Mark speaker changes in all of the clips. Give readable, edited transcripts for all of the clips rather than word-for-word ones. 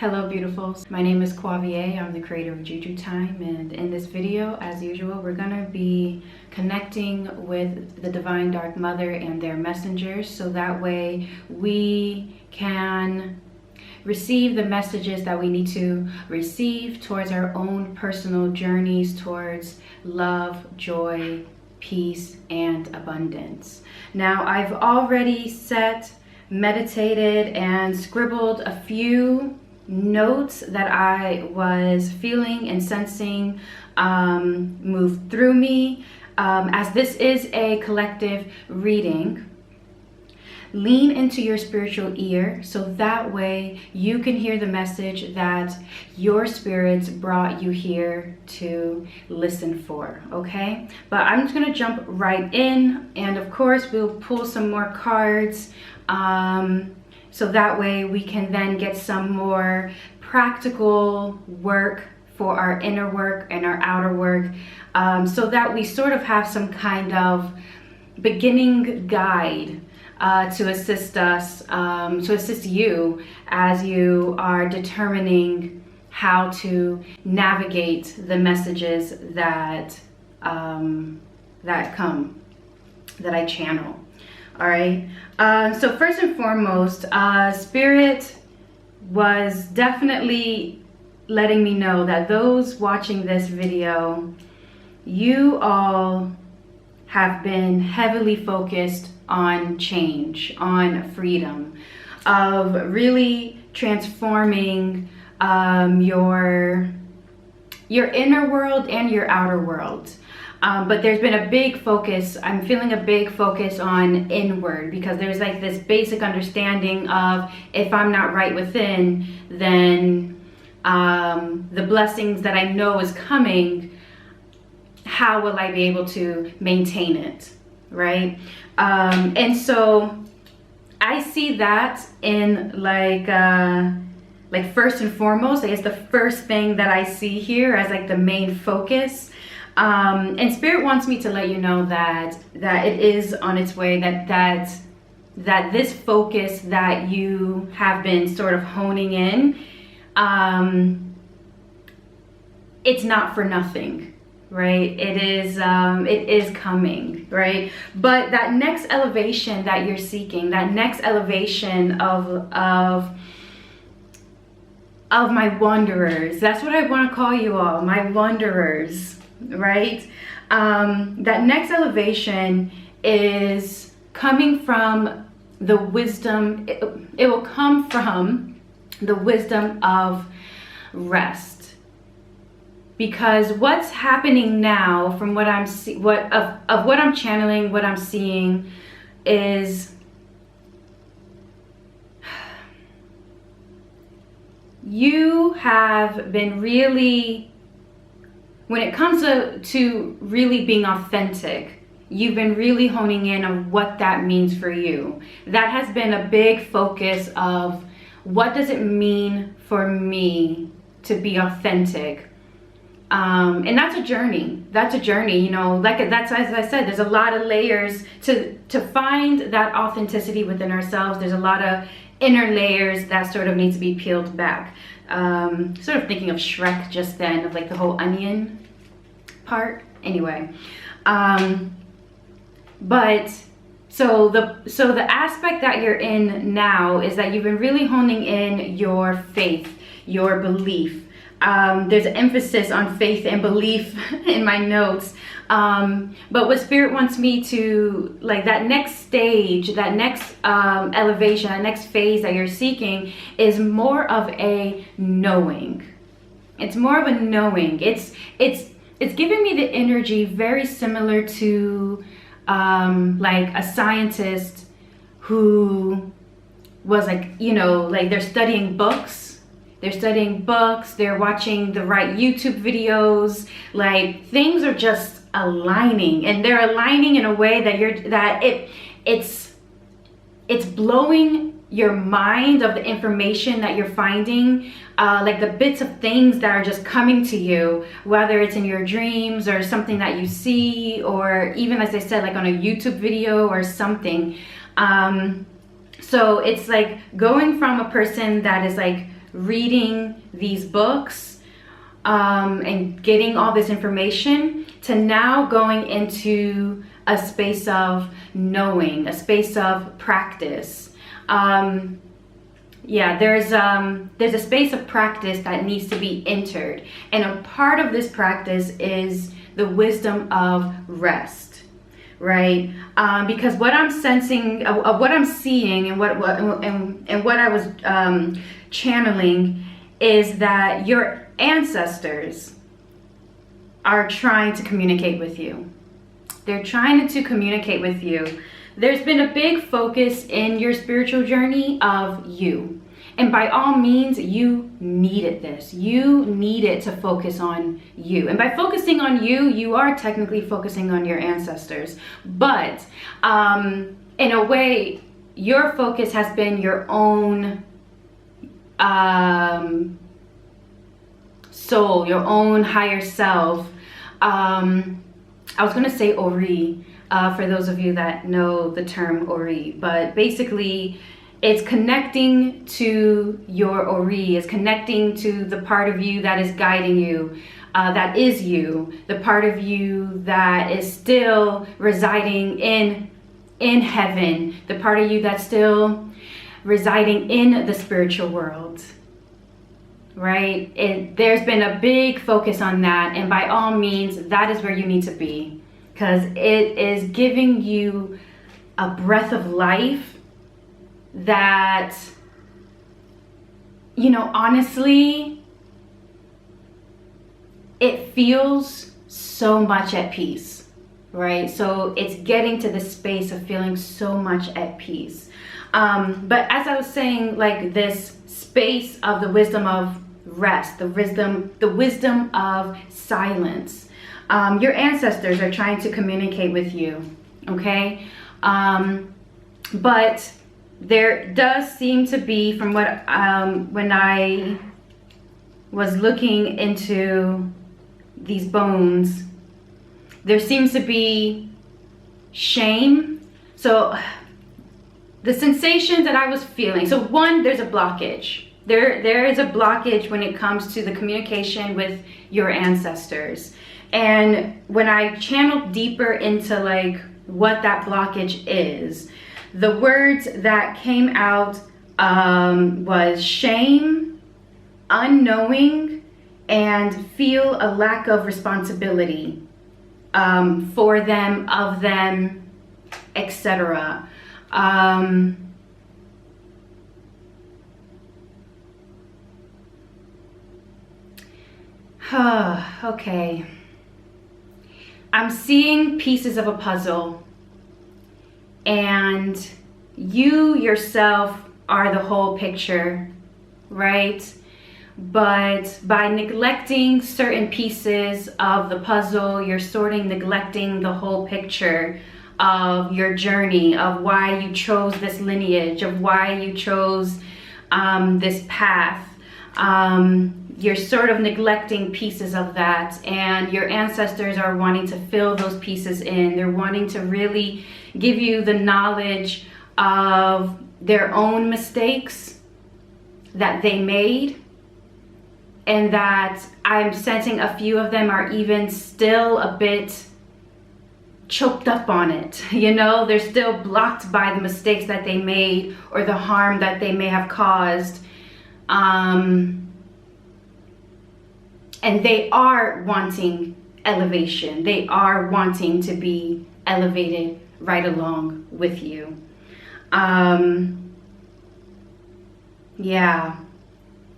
Speaker 1: Hello beautifuls, my name is Quavia. I'm the creator of JuJu Thyme, and in this video, as usual, we're gonna be connecting with the Divine Dark Mother and their messengers, so that way we can receive the messages that we need to receive towards our own personal journeys towards love, joy, peace, and abundance. Now, I've already meditated and scribbled a few notes that I was feeling and sensing move through me. As this is a collective reading, lean into your spiritual ear so that way you can hear the message that your spirits brought you here to listen for, okay? But I'm just gonna jump right in, and of course we'll pull some more cards so that way we can then get some more practical work for our inner work and our outer work, so that we sort of have some kind of beginning guide to assist us, to assist you as you are determining how to navigate the messages that that I channel. All right. So first and foremost, Spirit was definitely letting me know that those watching this video, you all have been heavily focused on change, on freedom, of really transforming your inner world and your outer world. But there's been a big focus, I'm feeling a big focus on inward, because there's like this basic understanding of if I'm not right within, then the blessings that I know is coming, how will I be able to maintain it, right? And so I see that in like first and foremost, it's the first thing that I see here as like the main focus. And Spirit wants me to let you know that it is on its way, that this focus that you have been sort of honing in, it's not for nothing, right? It is coming, right? But that next elevation that you're seeking, that next elevation of my wanderers, that's what I want to call you all, my wanderers, right? That next elevation is coming from the wisdom, it will come from the wisdom of rest. Because what's happening now, from what I'm what I'm channeling, what I'm seeing, is you have been really, when it comes to really being authentic, you've been really honing in on what that means for you. That has been a big focus of what does it mean for me to be authentic. And that's a journey. That's a journey, you know, that's, as I said, there's a lot of layers to find that authenticity within ourselves. There's a lot of inner layers that sort of need to be peeled back. Sort of thinking of Shrek just then, of like the whole onion part. Anyway, but so the aspect that you're in now is that you've been really honing in your faith, your belief. There's an emphasis on faith and belief in my notes. But what Spirit wants me to, like, that next stage, that next elevation, that next phase that you're seeking is more of a knowing. It's more of a knowing. It's giving me the energy very similar to like a scientist who was like, you know, like they're studying books. They're watching the right YouTube videos, like things are just aligning, and they're aligning in a way that it's blowing your mind of the information that you're finding, like the bits of things that are just coming to you, whether it's in your dreams or something that you see, or even, as I said, like on a YouTube video or something. So it's like going from a person that is like reading these books and getting all this information to now going into a space of knowing, a space of practice. Yeah, there's a space of practice that needs to be entered, and a part of this practice is the wisdom of rest, right? Because what I'm sensing, what I'm seeing, and what I was channeling is that your ancestors are trying to communicate with you. They're trying to communicate with you. There's been a big focus in your spiritual journey of you. And by all means, you needed this. You needed to focus on you. And by focusing on you, you are technically focusing on your ancestors. But in a way, your focus has been your own soul, your own higher self. I was going to say Ori, for those of you that know the term Ori, but basically it's connecting to your Ori, it's connecting to the part of you that is guiding you, that is you, the part of you that is still residing in heaven, the part of you that's still residing in the spiritual world. Right? There's been a big focus on that, and by all means, that is where you need to be, because it is giving you a breath of life that, you know, honestly, it feels so much at peace, right? So it's getting to the space of feeling so much at peace. But as I was saying, like this space of the wisdom of rest, the wisdom of silence. Your ancestors are trying to communicate with you, okay? But there does seem to be, from what when I was looking into these bones, there seems to be shame. So the sensations that I was feeling, so one, there's a blockage. There is a blockage when it comes to the communication with your ancestors. And when I channeled deeper into like what that blockage is, the words that came out was shame, unknowing, and feel a lack of responsibility for them, of them, etc. Okay. I'm seeing pieces of a puzzle, and you yourself are the whole picture, right? But by neglecting certain pieces of the puzzle, you're neglecting the whole picture of your journey, of why you chose this lineage, of why you chose this path. You're sort of neglecting pieces of that, and your ancestors are wanting to fill those pieces in. They're wanting to really give you the knowledge of their own mistakes that they made, and that I'm sensing a few of them are even still a bit choked up on it. You know, they're still blocked by the mistakes that they made or the harm that they may have caused. And they are wanting elevation. They are wanting to be elevated right along with you. Yeah.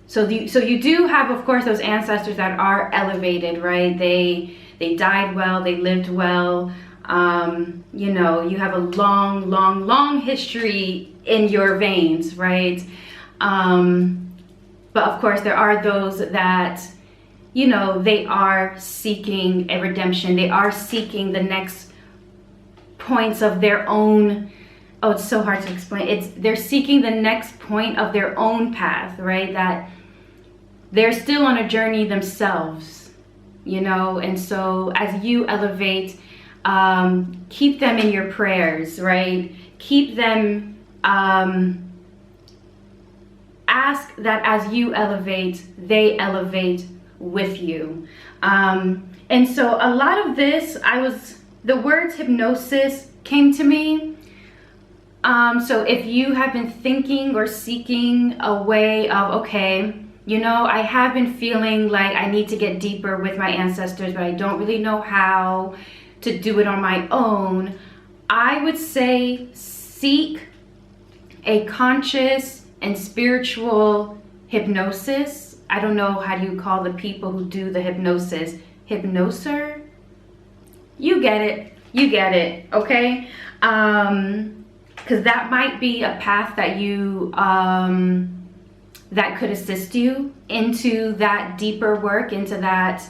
Speaker 1: So you do have, of course, those ancestors that are elevated, right? They died well, they lived well. You know, you have a long history in your veins, right? But of course, there are those that, you know, they are seeking a redemption. They are seeking the next points of their own. Oh, it's so hard to explain. They're seeking the next point of their own path, right? That they're still on a journey themselves, you know? And so as you elevate, keep them in your prayers, right? Keep them ask that as you elevate, they elevate with you. And so a lot of this, the words hypnosis came to me. So if you have been thinking or seeking a way of, okay, you know, I have been feeling like I need to get deeper with my ancestors, but I don't really know how to do it on my own, I would say seek a conscious and spiritual hypnosis. I don't know how do you call the people who do the hypnosis. Hypnoser? You get it, okay? Because that might be a path that you, that could assist you into that deeper work, into that,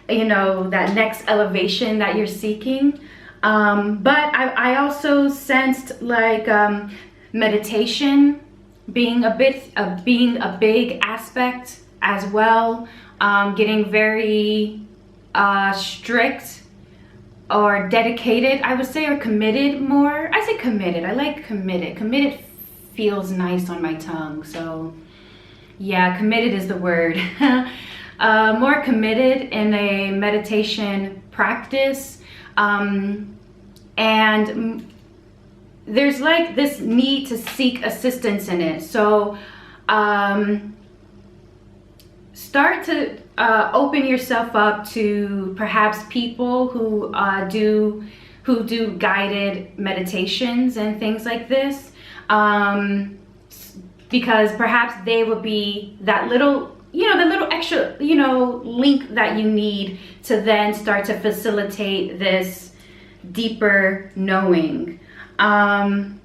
Speaker 1: you know, that next elevation that you're seeking. But I also sensed like meditation being a big aspect as well. Getting very strict or dedicated, I would say, or committed more. I say committed. I like committed. Committed feels nice on my tongue. So yeah, committed is the word. More committed in a meditation practice. And there's like this need to seek assistance in it. So start to open yourself up to perhaps people who do guided meditations and things like this, because perhaps they will be that little, you know, the little extra, you know, link that you need to then start to facilitate this deeper knowing. And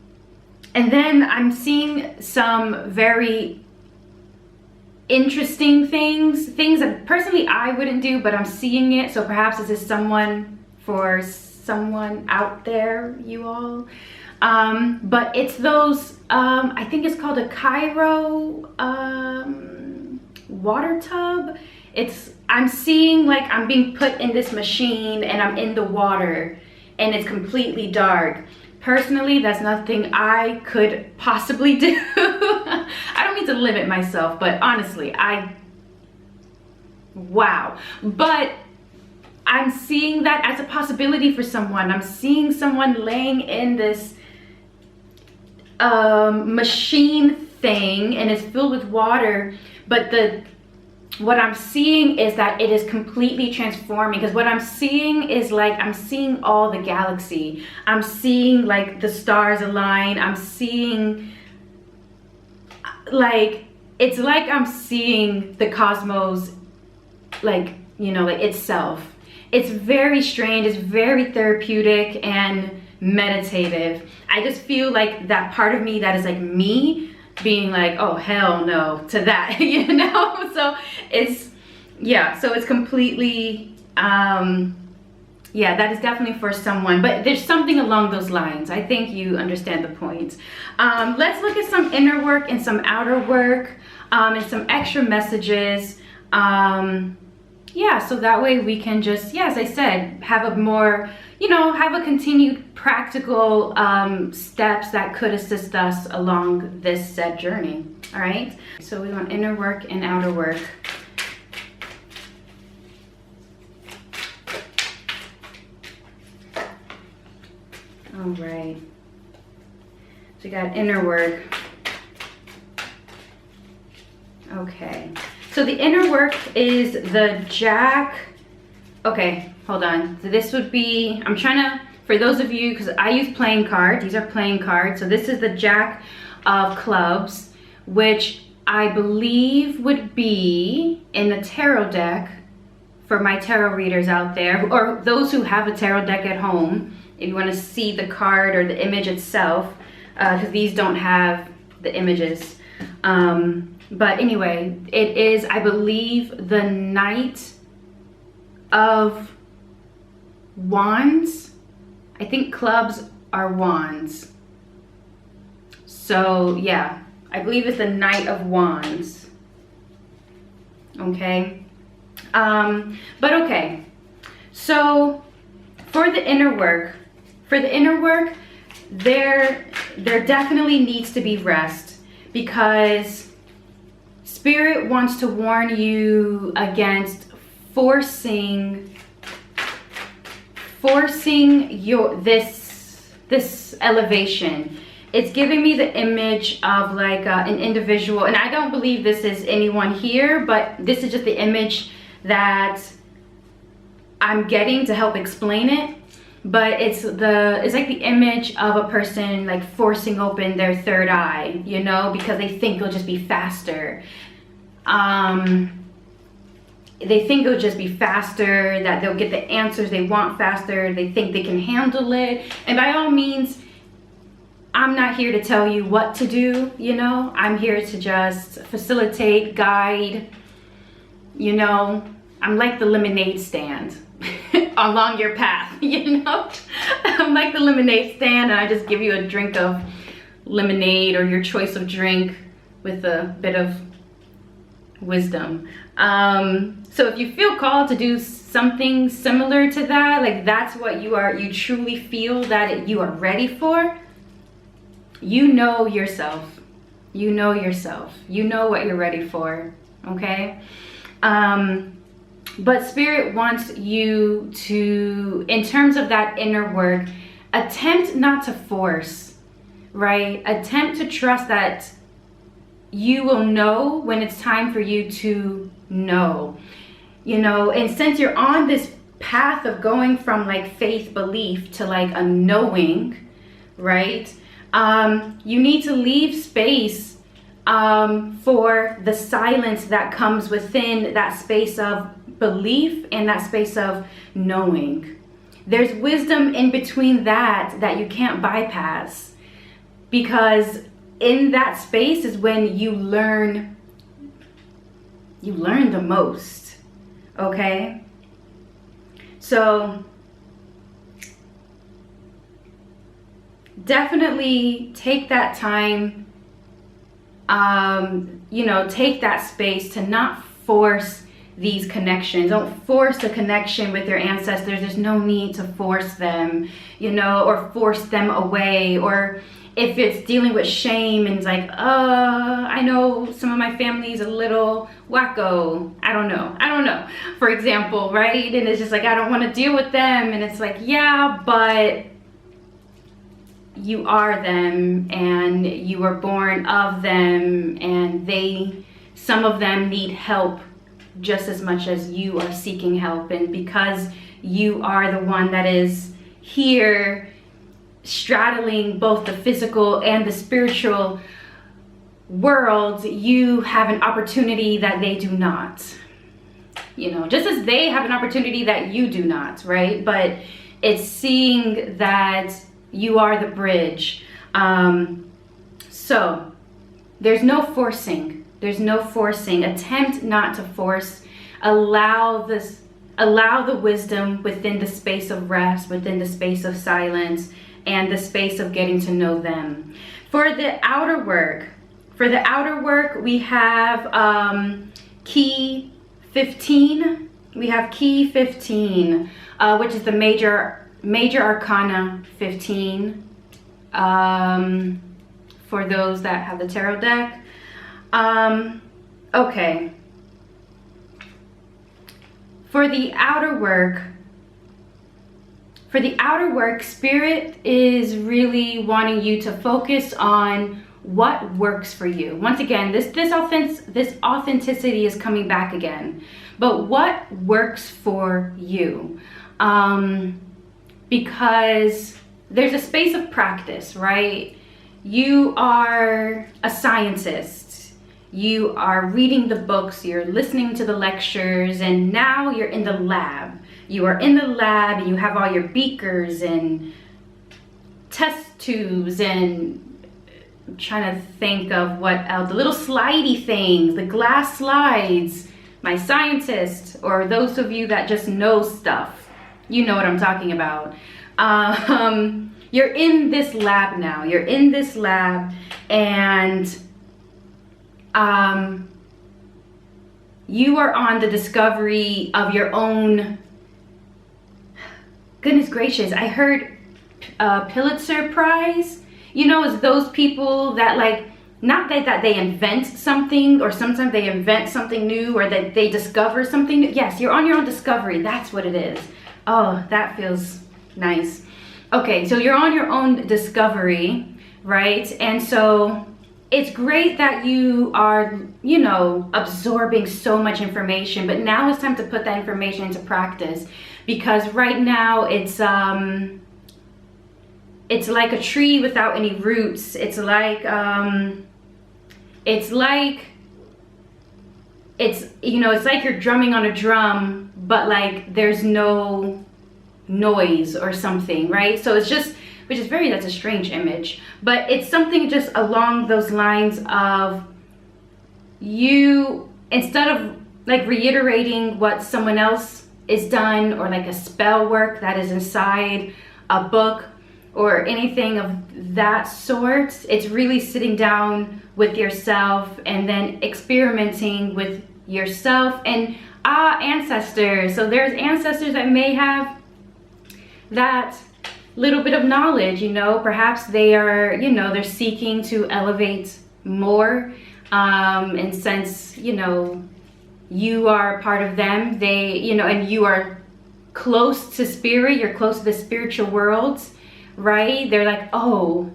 Speaker 1: then I'm seeing some very interesting things that personally I wouldn't do, but I'm seeing it. So perhaps this is for someone out there, you all. But it's those, I think it's called a Cairo water tub. I'm seeing like I'm being put in this machine and I'm in the water and it's completely dark. Personally, that's nothing I could possibly do. I don't mean to limit myself, but honestly, wow. But I'm seeing that as a possibility for someone. I'm seeing someone laying in this machine thing and it's filled with water, but what I'm seeing is that it is completely transforming, because what I'm seeing is like I'm seeing all the galaxy. I'm seeing like the stars align. I'm seeing like, it's like I'm seeing the cosmos, like, you know, like itself. It's very strange. It's very therapeutic and meditative. I just feel like that part of me that is like me being like, oh hell no to that, you know. So it's, yeah, so it's completely yeah, that is definitely for someone, but there's something along those lines. I think you understand the point. Let's look at some inner work and some outer work, and some extra messages. Yeah, so that way we can just, yeah, as I said, have a more, you know, have a continued practical steps that could assist us along this said journey. All right, so we want inner work and outer work. All right, so we got inner work. Okay, so the inner work is the Jack. Okay, hold on. So this would be, I'm trying to, for those of you, because I use playing cards, these are playing cards. So this is the Jack of Clubs, which I believe would be in the tarot deck for my tarot readers out there, or those who have a tarot deck at home, if you want to see the card or the image itself, because these don't have the images. But anyway, it is, I believe, the Knight of Wands. I think clubs are wands. So yeah, I believe it's the Knight of Wands. Okay. But okay. So for the inner work, there definitely needs to be rest, because Spirit wants to warn you against forcing this elevation. It's giving me the image of like an individual, and I don't believe this is anyone here, but this is just the image that I'm getting to help explain it. But it's like the image of a person like forcing open their third eye, you know, because they think it'll just be faster. They think it'll just be faster, that they'll get the answers they want faster. They think they can handle it. And by all means, I'm not here to tell you what to do, you know. I'm here to just facilitate, guide, you know. I'm like the lemonade stand along your path, you know. I'm like the lemonade stand, and I just give you a drink of lemonade or your choice of drink with a bit of wisdom. So if you feel called to do something similar to that, like that's what you truly feel that you are ready for, you know yourself. You know yourself. You know what you're ready for, okay? But Spirit wants you to, in terms of that inner work, attempt not to force, right? Attempt to trust that you will know when it's time for you to know, you know. And since you're on this path of going from like faith, belief to like a knowing, right? You need to leave space for the silence that comes within that space of belief and that space of knowing. There's wisdom in between that you can't bypass, because in that space is when you learn the most, okay? So definitely take that time, you know, take that space to not force these connections. Don't force a connection with your ancestors. There's no need to force them, you know, or force them away. Or if it's dealing with shame and it's like, I know some of my family is a little wacko. I don't know, for example, right? And it's just like, I don't want to deal with them. And it's like, yeah, but you are them, and you were born of them, and some of them need help just as much as you are seeking help. And because you are the one that is here straddling both the physical and the spiritual world, you have an opportunity that they do not, you know, just as they have an opportunity that you do not, right? But it's seeing that you are the bridge. So there's no forcing. There's no forcing. Attempt not to force. Allow the wisdom within the space of rest, within the space of silence, and the space of getting to know them. For the outer work, we have key 15. We have key 15, which is the major arcana 15. For those that have the tarot deck. Okay. For the outer work, Spirit is really wanting you to focus on what works for you. Once again, this authenticity is coming back again. But what works for you? Because there's a space of practice, right? You are a scientist. You are reading the books, you're listening to the lectures, and now you're in the lab. You are in the lab, and you have all your beakers and test tubes, and I'm trying to think of what else, the little slidey things, the glass slides. My scientist, or those of you that just know stuff, you know what I'm talking about. You're in this lab now. You're in this lab, and you are on the discovery of your own. Goodness gracious, I heard Pulitzer Prize. You know, it's those people that like not that they invent something, or sometimes they invent something new, or that they discover something new. Yes, you're on your own discovery. That's what it is. Oh, that feels nice. Okay, so you're on your own discovery, right? And so it's great that you are, you know, absorbing so much information, but now it's time to put that information into practice, because right now it's like a tree without any roots. It's like you know, it's like you're drumming on a drum, but like there's no noise or something, right? So it's just, which is very, that's a strange image, but it's something just along those lines of you, instead of like reiterating what someone else is done, or like a spell work that is inside a book or anything of that sort, it's really sitting down with yourself and then experimenting with yourself and ancestors. So there's ancestors that may have that little bit of knowledge, you know, perhaps they are, you know, they're seeking to elevate more, and since, you know, you are part of them, they, you know, and you are close to spirit, you're close to the spiritual worlds, right? They're like, oh,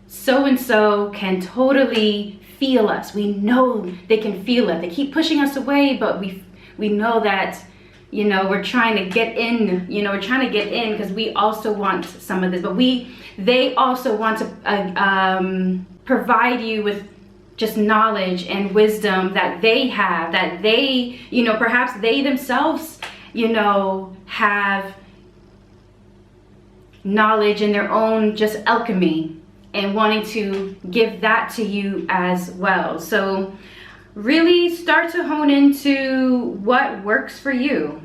Speaker 1: so and so can totally feel us. We know they can feel it. They keep pushing us away, but we know that, you know, we're trying to get in, you know, we're trying to get in because we also want some of this, but they also want to provide you with just knowledge and wisdom that they have, that they, you know, perhaps they themselves, you know, have knowledge in their own just alchemy, and wanting to give that to you as well. So really start to hone into what works for you.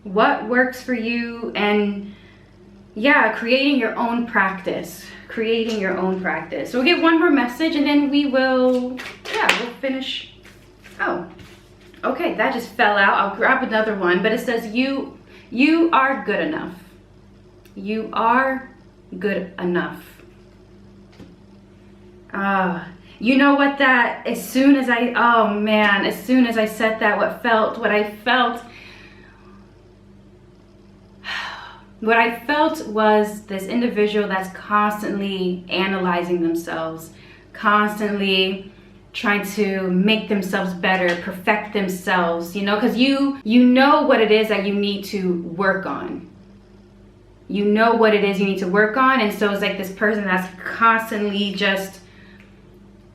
Speaker 1: What works for you, and yeah, creating your own practice. Creating your own practice. So we'll get one more message and then we will, yeah, we'll finish. Oh, okay, that just fell out. I'll grab another one, but it says you are good enough. You are good enough. You know what, that as soon as I, oh man, as soon as I said that, what I felt was this individual that's constantly analyzing themselves, constantly trying to make themselves better, perfect themselves, you know, because you know what it is that you need to work on. You know what it is you need to work on, and so it's like this person that's constantly just,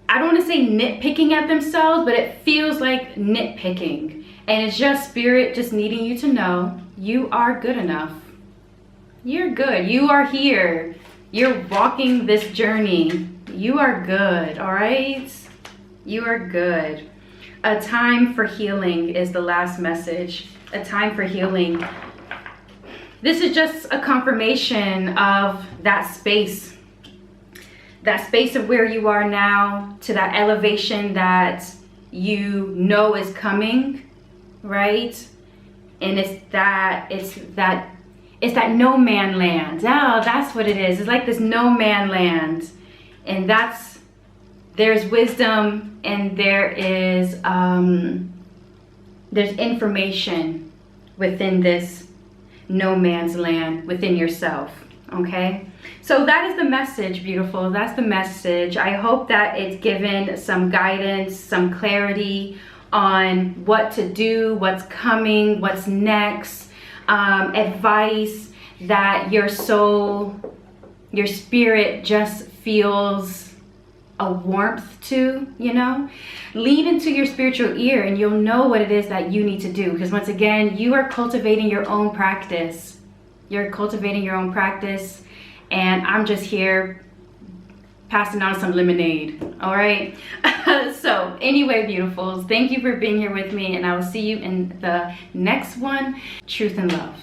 Speaker 1: I don't want to say nitpicking at themselves, but it feels like nitpicking. And it's just spirit just needing you to know you are good enough. You're good. You are here. You're walking this journey. You are good, all right? You are good. A time for healing is the last message. A time for healing. This is just a confirmation of that space. That space of where you are now, to that elevation that you know is coming, right? And it's that no man land. Oh, that's what it is. It's like this no man land. And there's wisdom, and there's information within this no man's land, within yourself. Okay, so that is the message, beautiful. That's the message. I hope that it's given some guidance, some clarity on what to do, what's coming, what's next, advice that your soul, your spirit just feels a warmth to, you know. Lean into your spiritual ear and you'll know what it is that you need to do, because once again, you are cultivating your own practice. You're cultivating your own practice, and I'm just here passing on some lemonade, all right? So anyway, beautifuls, thank you for being here with me, and I will see you in the next one. Truth and love.